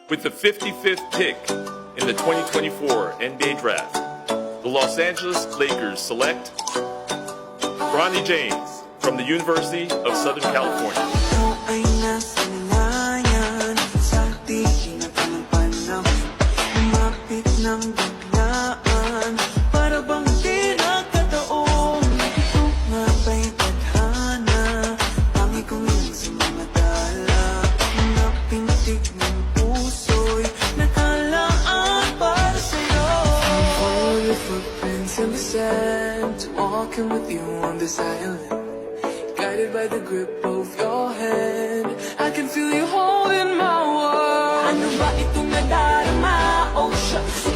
With the 55th pick in the 2024 NBA Draft, the Los Angeles Lakers select Bronny James from the University of Southern California. Ay nasa nilayan sa tingin at panapanang lumapit ng biglaan para bang di nagkataon. Ito nga ba'y tadhana? Tangi kong ilang sa mga dala, mga pintig ng puso'y nakalaan para sa'yo. Follow your footprints in the sand, walking with you on this island, guided by the grip of your hand. I can feel you holding my world. Ano ba itong nadarama? Oh, shucks.